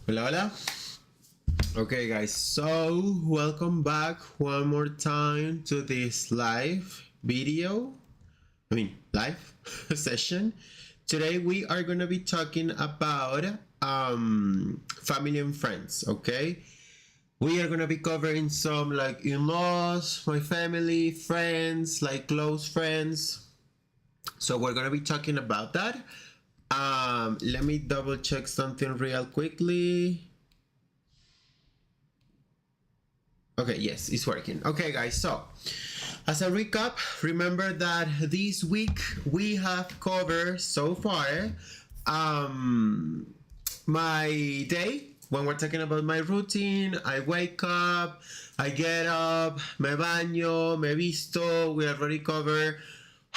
Hola, hola. Okay, guys, so welcome back one more time to this live live session. Today we are going to be talking about family and friends, okay? We are going to be covering some like in-laws, my family, friends, like close friends. So we're going to be talking about that. Let me double check something real quickly. Okay, yes, it's working. Okay, guys, so as a recap, remember that this week we have covered so far my day. When we're talking about my routine, I wake up, I get up, me baño, me visto. We already covered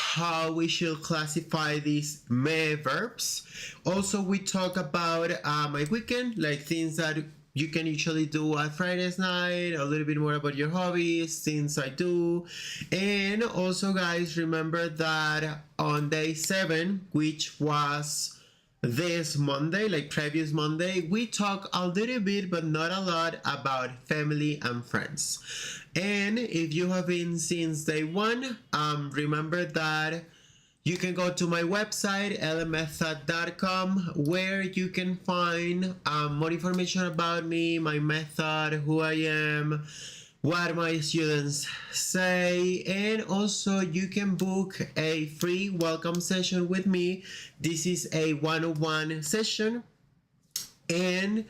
how we should classify these me verbs. Also, we talk about my weekend, like things that you can usually do at Friday's night, a little bit more about your hobbies, things I do. And also, guys, remember that on day 7, which was this Monday, like previous Monday, we talk a little bit but not a lot about family and friends. And if you have been since day 1, remember that you can go to my website lmethod.com where you can find more information about me, my method, who I am, what my students say, and also you can book a free welcome session with me. This is a one-on-one session and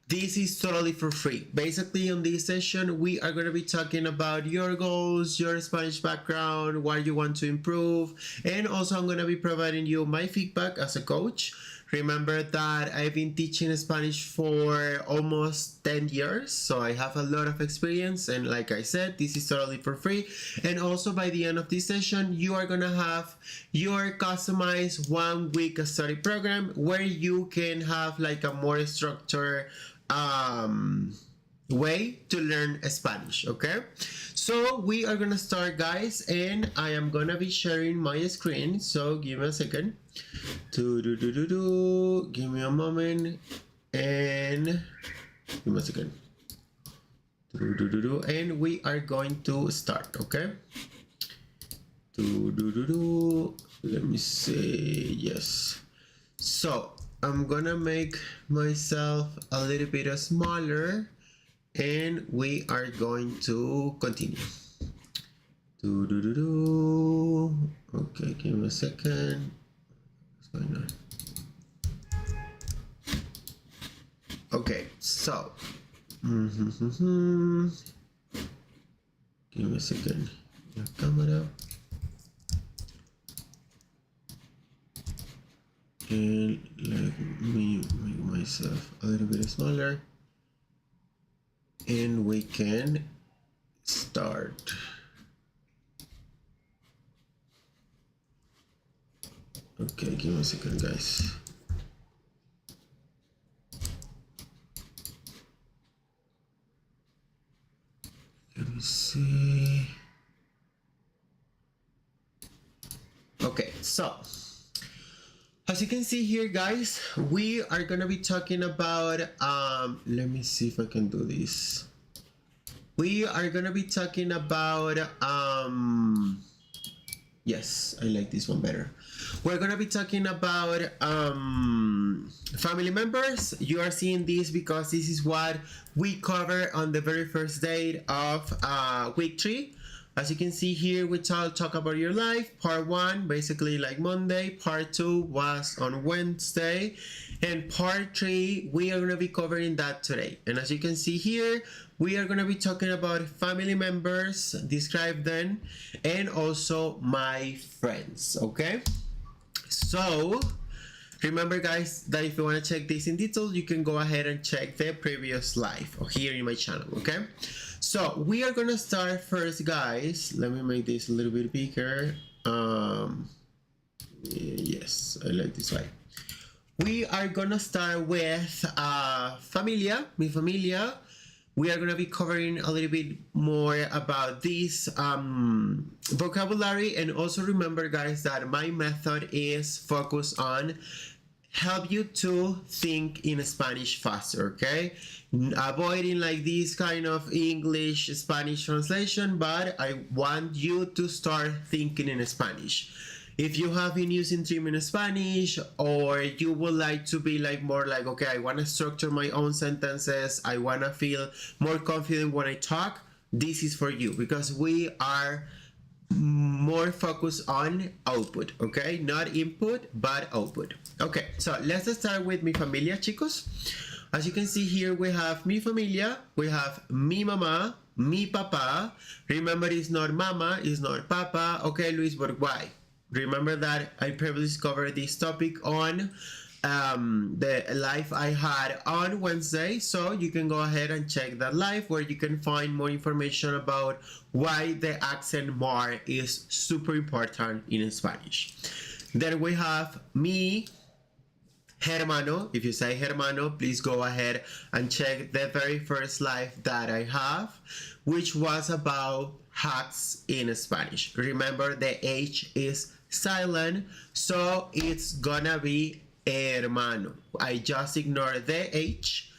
this is totally for free. Basically, on this session, we are going to be talking about your goals, your Spanish background, what you want to improve, and also I'm going to be providing you my feedback as a coach. Remember that I've been teaching Spanish for almost 10 years, so I have a lot of experience, and like I said, this is totally for free. And also by the end of this session, you are gonna have your customized 1 week study program where you can have like a more structured way to learn Spanish. Okay, so we are gonna start, guys, and I am gonna be sharing my screen, so give me a second. Give me a moment and give me a second. And we are going to start. Okay, let me see. Yes, so I'm gonna make myself a little bit smaller and we are going to continue. Okay, give me a second. What's going on? Okay, so give me a second. Your camera. And let me make myself a little bit smaller and we can start. Okay, give me a second, guys. Let me see. Okay, so as you can see here, guys, we are gonna be talking about let me see if I can do this. We are gonna be talking about yes, I like this one better. We're gonna be talking about family members. You are seeing this because this is what we cover on the very first day of week 3. As you can see here, we talk about your life. Part 1, basically like Monday. Part 2 was on Wednesday. And part 3, we are going to be covering that today. And as you can see here, we are going to be talking about family members, describe them, and also my friends, okay? So remember, guys, that if you want to check this in detail, you can go ahead and check the previous live here in my channel, okay? So we are gonna start first, guys. Let me make this a little bit bigger. Yes, I like this way. We are gonna start with familia, mi familia. We are gonna be covering a little bit more about this vocabulary, and also remember, guys, that my method is focused on help you to think in Spanish faster, okay? Avoiding like this kind of English Spanish translation, but I want you to start thinking in Spanish. If you have been using Dream in Spanish, or you would like to be like more like, okay, I want to structure my own sentences, I want to feel more confident when I talk, this is for you, because we are more focused on output, okay? Not input, but output. Okay, so let's start with mi familia, chicos. As you can see here, we have mi familia, we have mi mamá, mi papá. Remember, it's not mama, it's not papa. Okay, Luis, but why? Remember that I previously covered this topic on the live I had on Wednesday, so you can go ahead and check that live where you can find more information about why the accent mark is super important in Spanish. Then we have mi hermano. If you say hermano, please go ahead and check the very first live that I have, which was about hats in Spanish. Remember, the H is silent, so it's gonna be hermano. I just ignore the H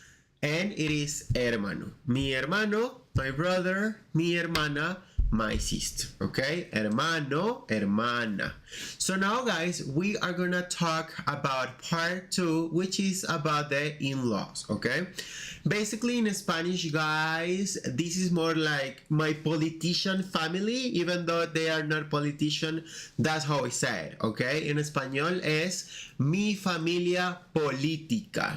and it is hermano. Mi hermano, my brother, mi hermana, my sister. Okay, hermano, hermana. So now, guys, we are gonna talk about part 2, which is about the in-laws. Okay, basically in Spanish, guys, this is more like my politician family, even though they are not politician. That's how I say it. Okay, in español es mi familia política.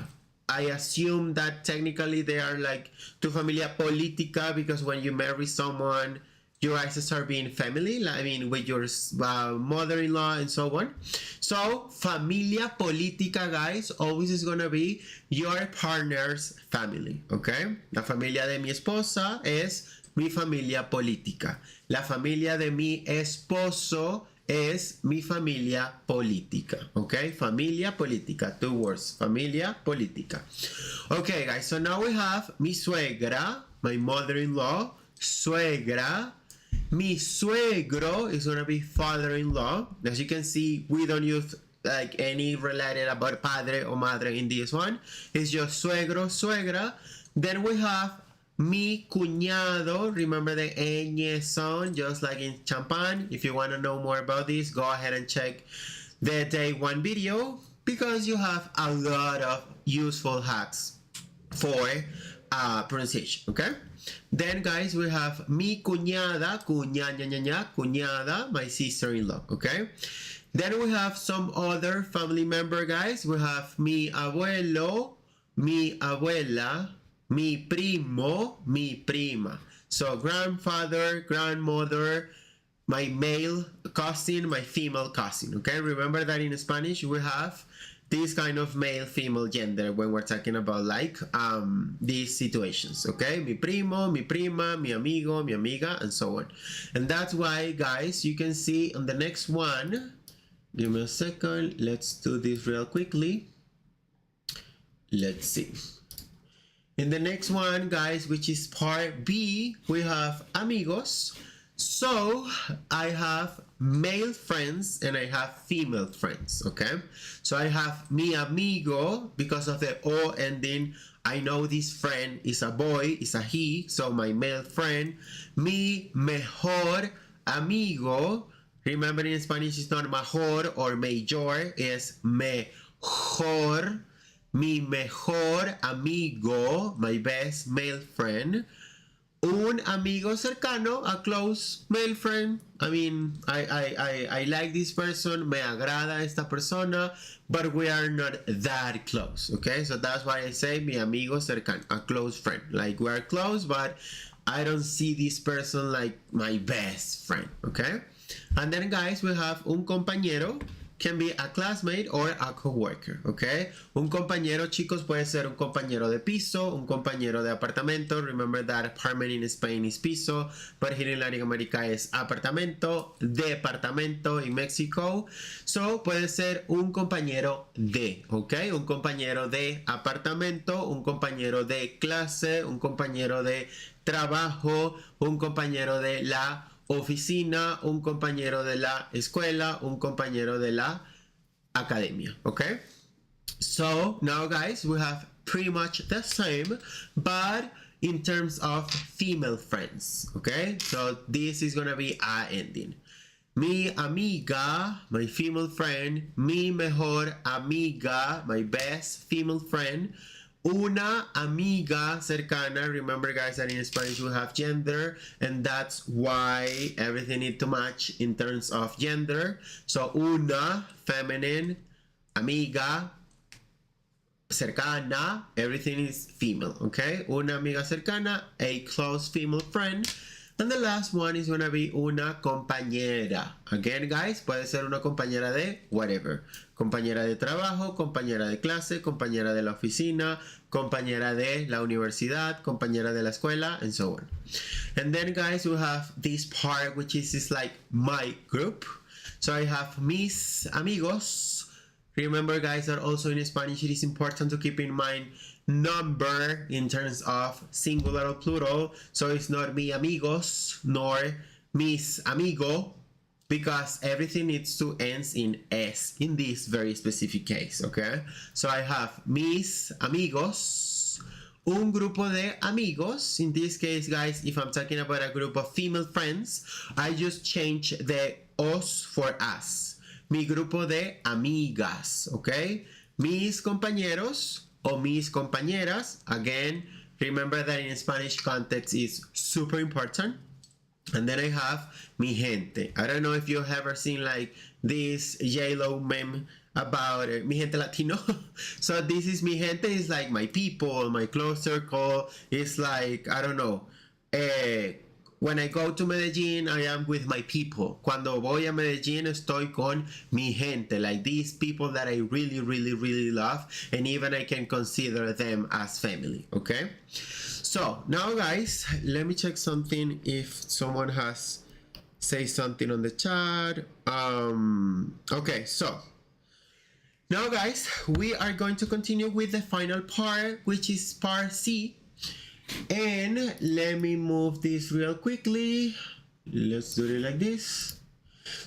I assume that technically they are like tu familia política, because when you marry someone, you guys start being family, I mean, with your mother-in-law and so on. So, familia política, guys, always is gonna be your partner's family, okay? La familia de mi esposa es mi familia política. La familia de mi esposo es mi familia política, okay? Familia política, 2 words, familia política. Okay, guys, so now we have mi suegra, my mother-in-law, suegra. Mi suegro is going to be father-in-law. As you can see, we don't use like any related about padre or madre in this one. It's just suegro, suegra. Then we have mi cuñado. Remember the ñ sound, just like in champagne. If you want to know more about this, go ahead and check the day 1 video, because you have a lot of useful hacks for pronunciation, okay? Then, guys, we have mi cuñada, cuñada, my sister-in-law, okay? Then we have some other family member, guys. We have mi abuelo, mi abuela, mi primo, mi prima. So, grandfather, grandmother, my male cousin, my female cousin, okay? Remember that in Spanish we have this kind of male-female gender when we're talking about like these situations, okay? Mi primo, mi prima, mi amigo, mi amiga, and so on. And that's why, guys, you can see on the next one, give me a second, let's do this real quickly. Let's see. In the next one, guys, which is part B, we have amigos. So I have male friends and I have female friends, okay? So I have mi amigo, because of the O ending, I know this friend is a boy, is a he, so my male friend. Mi mejor amigo, remember in Spanish it's not mejor or mayor, it's mejor. Mi mejor amigo, my best male friend. Un amigo cercano, a close male friend. I mean, I like this person, me agrada esta persona, but we are not that close, okay? So that's why I say mi amigo cercano, a close friend. Like, we are close, but I don't see this person like my best friend, okay? And then, guys, we have un compañero. Can be a classmate or a coworker, okay? Un compañero, chicos, puede ser un compañero de piso, un compañero de apartamento. Remember that apartment in Spain is piso, but here in Latin America es apartamento, departamento in Mexico. So, puede ser un compañero de, okay? Un compañero de apartamento, un compañero de clase, un compañero de trabajo, un compañero de la oficina, un compañero de la escuela, un compañero de la academia, okay? So now guys, we have pretty much the same, but in terms of female friends, okay? So this is gonna be a ending. Mi amiga, my female friend. Mi mejor amiga, my best female friend. Una amiga cercana. Remember guys that in Spanish we have gender, and that's why everything needs to match in terms of gender. So una, feminine, amiga, cercana, everything is female, okay? Una amiga cercana, a close female friend. And the last one is gonna be una compañera. Again, guys, puede ser una compañera de whatever. Compañera de trabajo, compañera de clase, compañera de la oficina, compañera de la universidad, compañera de la escuela, and so on. And then, guys, we have this part, which is like my group. So I have mis amigos. Remember, guys, that also in Spanish it is important to keep in mind number in terms of singular or plural. So it's not mi amigos nor mis amigo, because everything needs to end in s in this very specific case, okay? So I have mis amigos, un grupo de amigos. In this case, guys, if I'm talking about a group of female friends, I just change the os for us. Mi grupo de amigas, okay? Mis compañeros o mis compañeras. Again, remember that in Spanish context is super important. And then I have mi gente. I don't know if you've ever seen like this J-Lo meme about mi gente latino. So this is mi gente, is like my people, my close circle. It's like, I don't know, when I go to Medellin, I am with my people. Cuando voy a Medellin, estoy con mi gente. Like these people that I really, really, really love. And even I can consider them as family. Okay? So, now guys, let me check something if someone has say something on the chat. Okay, so. Now guys, we are going to continue with the final part, which is part C. And let me move this real quickly. Let's do it like this.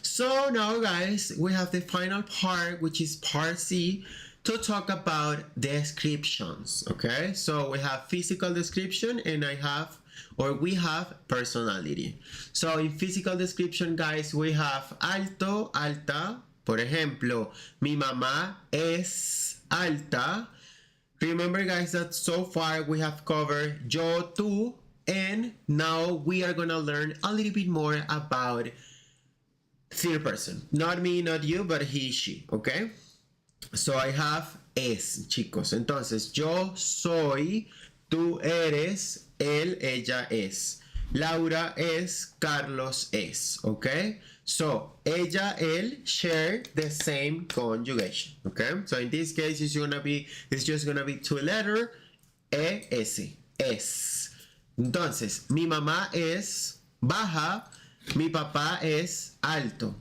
So now guys, we have the final part, which is part C, to talk about descriptions. Okay, so we have physical description and we have personality. So in physical description, guys, we have alto, alta. Por ejemplo, mi mamá es alta. Remember guys that so far we have covered yo, tú, and now we are gonna learn a little bit more about third person. Not me, not you, but he, she, okay? So I have es, chicos. Entonces, yo soy, tú eres, él, ella es. Laura es, Carlos es, okay? So, ella, él share the same conjugation, okay? So in this case, it's just gonna be two letter, es, es. Entonces, mi mamá es baja, mi papá es alto.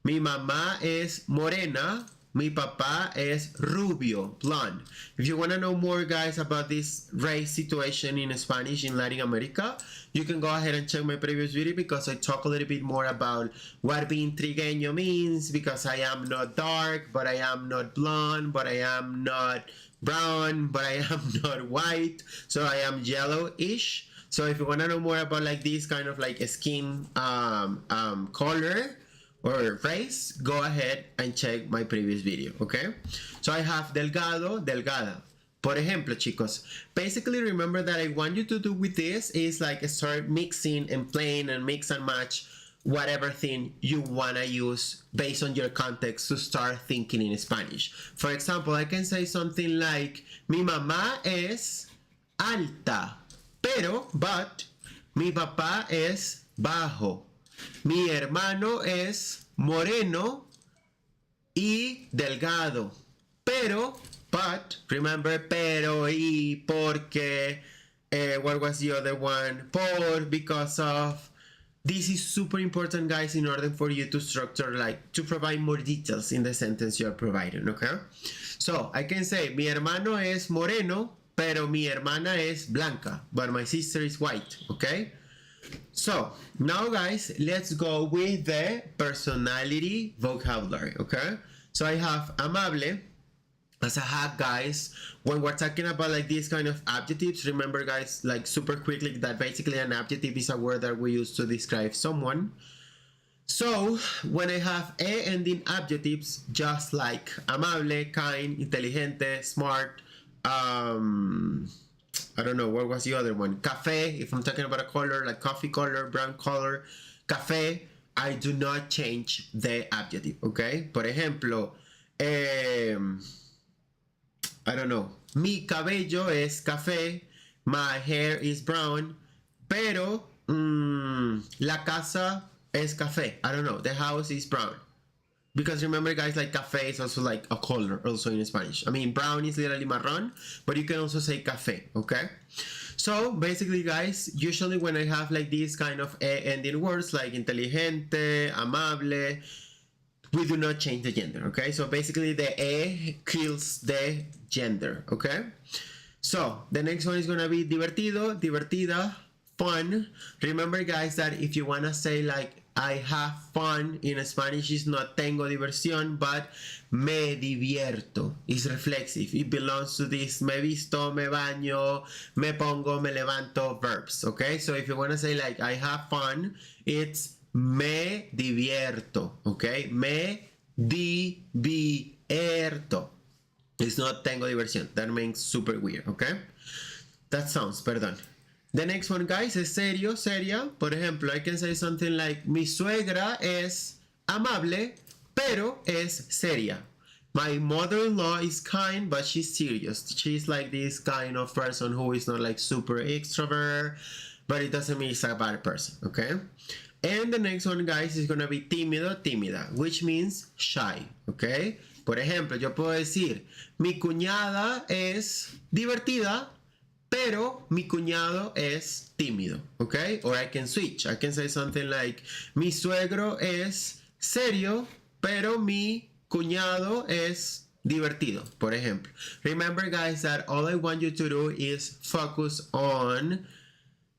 Mi mamá es morena, mi papá es rubio, blonde. If you want to know more, guys, about this race situation in Spanish in Latin America, you can go ahead and check my previous video because I talk a little bit more about what being trigueño means, because I am not dark, but I am not blonde, but I am not brown, but I am not white, so I am yellowish. So if you want to know more about like this kind of like skin color or race, go ahead and check my previous video, okay? So I have delgado, delgada. Por ejemplo, chicos, basically remember that I want you to do with this is like start mixing and playing and mix and match whatever thing you wanna use based on your context to start thinking in Spanish. For example, I can say something like, mi mamá es alta, but mi papá es bajo. Mi hermano es moreno y delgado. But, remember, pero, y, porque, what was the other one? Because of. This is super important, guys, in order for you to structure, like, to provide more details in the sentence you're providing, okay? So, I can say, mi hermano es moreno, pero mi hermana es blanca, but my sister is white, okay? So, now guys, let's go with the personality vocabulary, okay? So I have amable. as a hack, guys, when we're talking about like these kind of adjectives, remember, guys, like super quickly, that basically an adjective is a word that we use to describe someone. So when I have e ending adjectives, just like amable, kind, inteligente, smart, I don't know, what was the other one? Café, if I'm talking about a color, like coffee color, brown color, café, I do not change the adjective, okay? Por ejemplo, I don't know, mi cabello es café, my hair is brown, pero la casa es café. I don't know, the house is brown. Because remember, guys, like café is also like a color also in Spanish. I mean, brown is literally marrón, but you can also say café, okay? So basically, guys, usually when I have like these kind of ending words like inteligente, amable, we do not change the gender, okay? So basically the e kills the gender, okay? So the next one is gonna be divertido, divertida, fun. Remember, guys, that if you wanna say like I have fun in Spanish, is not tengo diversión, but me divierto. It's reflexive. It belongs to this me visto, me baño, me pongo, me levanto verbs, okay? So if you wanna say like I have fun, it's me divierto, okay? Me divierto. It's not tengo diversión. That means super weird, okay? That sounds, perdón. The next one, guys, es serio, seria. Por ejemplo, I can say something like mi suegra es amable, pero es seria. My mother-in-law is kind, but she's serious. She's like this kind of person who is not like super extrovert, but it doesn't mean she's a bad person, okay? And the next one, guys, is gonna be tímido, tímida, which means shy, okay? Por ejemplo, yo puedo decir, mi cuñada es divertida, pero mi cuñado es tímido, okay? Or I can switch. I can say something like, mi suegro es serio, pero mi cuñado es divertido, por ejemplo. Remember, guys, that all I want you to do is focus on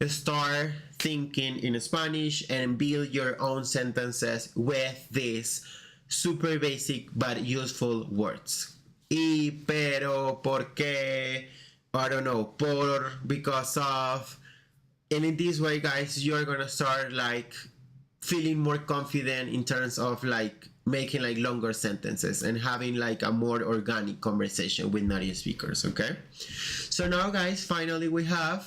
start thinking in Spanish and build your own sentences with these super basic but useful words. Y, pero, por qué, I don't know, por, because of. And in this way, guys, you're gonna start like feeling more confident in terms of like making like longer sentences and having like a more organic conversation with native speakers, okay? So now, guys, finally we have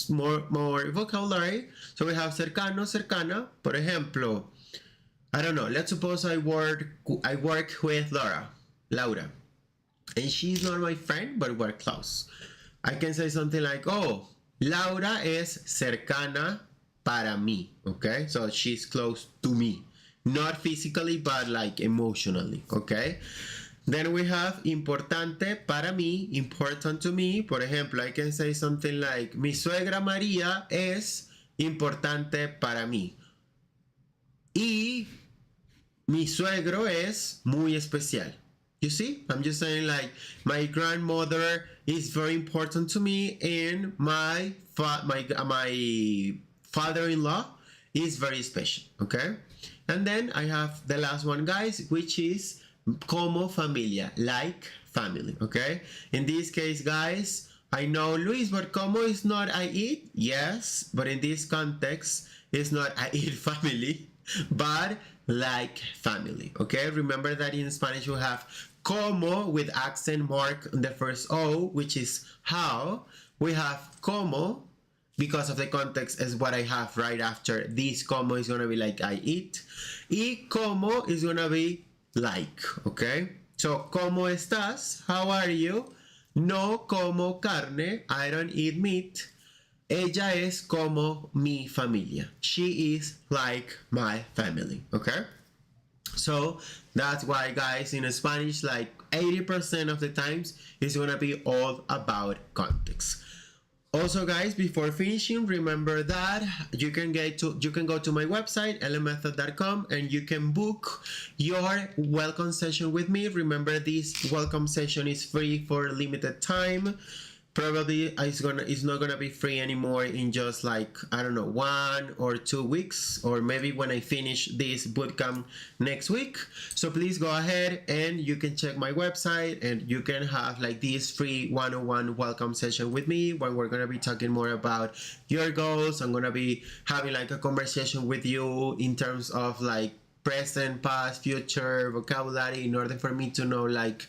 more vocabulary. So we have cercano, cercana. Por ejemplo, I don't know, let's suppose I work with Laura, and she's not my friend, but we're close. I can say something like, oh, Laura es cercana para mí, okay? So she's close to me. Not physically, but like emotionally, okay? Then we have importante para mí, important to me. Por ejemplo, I can say something like, mi suegra María es importante para mí. Y mi suegro es muy especial. You see? I'm just saying like, my grandmother is very important to me, and my father-in-law is very special, okay? And then I have the last one, guys, which is como familia, like family, okay? In this case, guys, I know, Luis, but como is not I eat? Yes, but in this context, it's not I eat family, but like family, okay? Remember that in Spanish we have como with accent mark on the first O, which is how. We have como because of the context is what I have right after this. Como is gonna be like I eat. Y como is gonna be like, okay? So, ¿cómo estás? How are you? No como carne. I don't eat meat. Ella es como mi familia. She is like my family, okay? So that's why, guys, in Spanish, like 80% of the times it's gonna be all about context. Also, guys, before finishing, remember that you can go to my website lmmethod.com and you can book your welcome session with me. Remember, this welcome session is free for a limited time. Probably it's not gonna be free anymore in just like, I don't know, 1 or 2 weeks, or maybe when I finish this bootcamp next week. So please go ahead and you can check my website and you can have like this free one-on-one welcome session with me when we're gonna be talking more about your goals. I'm gonna be having like a conversation with you in terms of like present, past, future vocabulary, in order for me to know like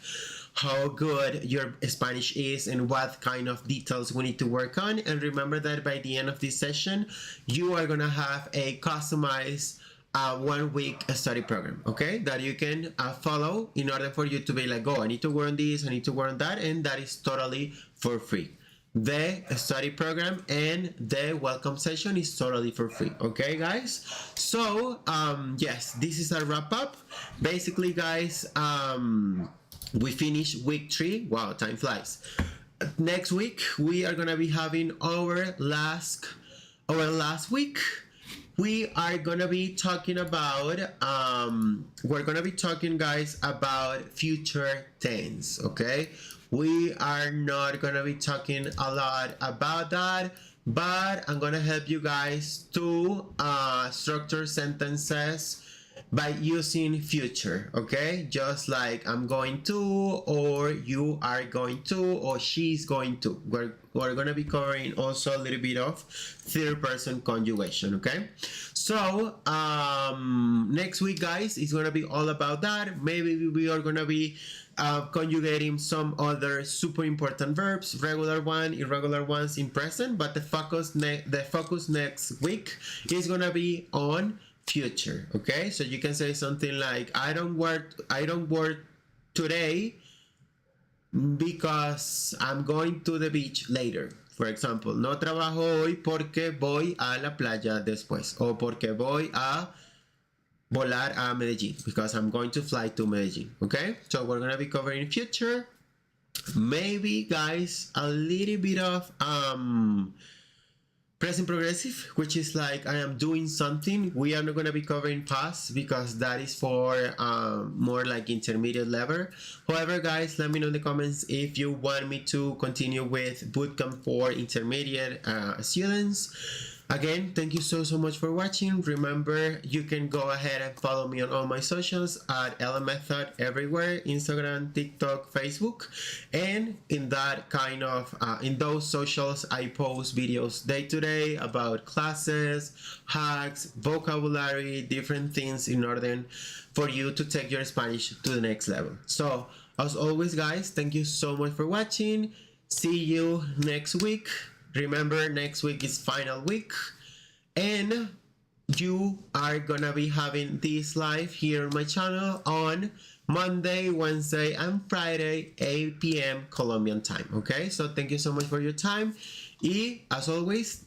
how good your Spanish is and what kind of details we need to work on. And remember that by the end of this session, you are gonna have a customized 1 week study program, okay, that you can follow in order for you to be like, oh, I need to work on this, I need to work on that, and that is totally for free. The study program and the welcome session is totally for free, okay guys? So yes, this is a wrap up. Basically guys, we finished week 3. Wow, time flies. Next week we are gonna be having our last week. We are gonna be talking about we're gonna be talking guys about future tense, okay? We are not gonna be talking a lot about that, but I'm gonna help you guys to structure sentences by using future, okay? Just like I'm going to, or you are going to, or she's going to. We're gonna be covering also a little bit of third person conjugation, okay? So next week guys is gonna be all about that. Maybe we are gonna be conjugating some other super important verbs, regular one, irregular ones in present, but the focus next week is gonna be on future, okay? So you can say something like, I don't work today because I'm going to the beach later. For example, no trabajo hoy porque voy a la playa después, o porque voy a volar a Medellín, because I'm going to fly to Medellín, okay? So we're gonna be covering future, maybe guys a little bit of present progressive, which is like I am doing something. We are not going to be covering past because that is for more like intermediate level. However guys, let me know in the comments if you want me to continue with bootcamp for intermediate students. Again, thank you so much for watching. Remember, you can go ahead and follow me on all my socials at LMethod everywhere, Instagram, TikTok, Facebook. And in that kind of, in those socials, I post videos day to day about classes, hacks, vocabulary, different things in order for you to take your Spanish to the next level. So, as always guys, thank you so much for watching. See you next week. Remember, next week is final week, and you are gonna be having this live here on my channel on Monday, Wednesday, and Friday, 8 p.m. Colombian time, okay? So thank you so much for your time, y as always,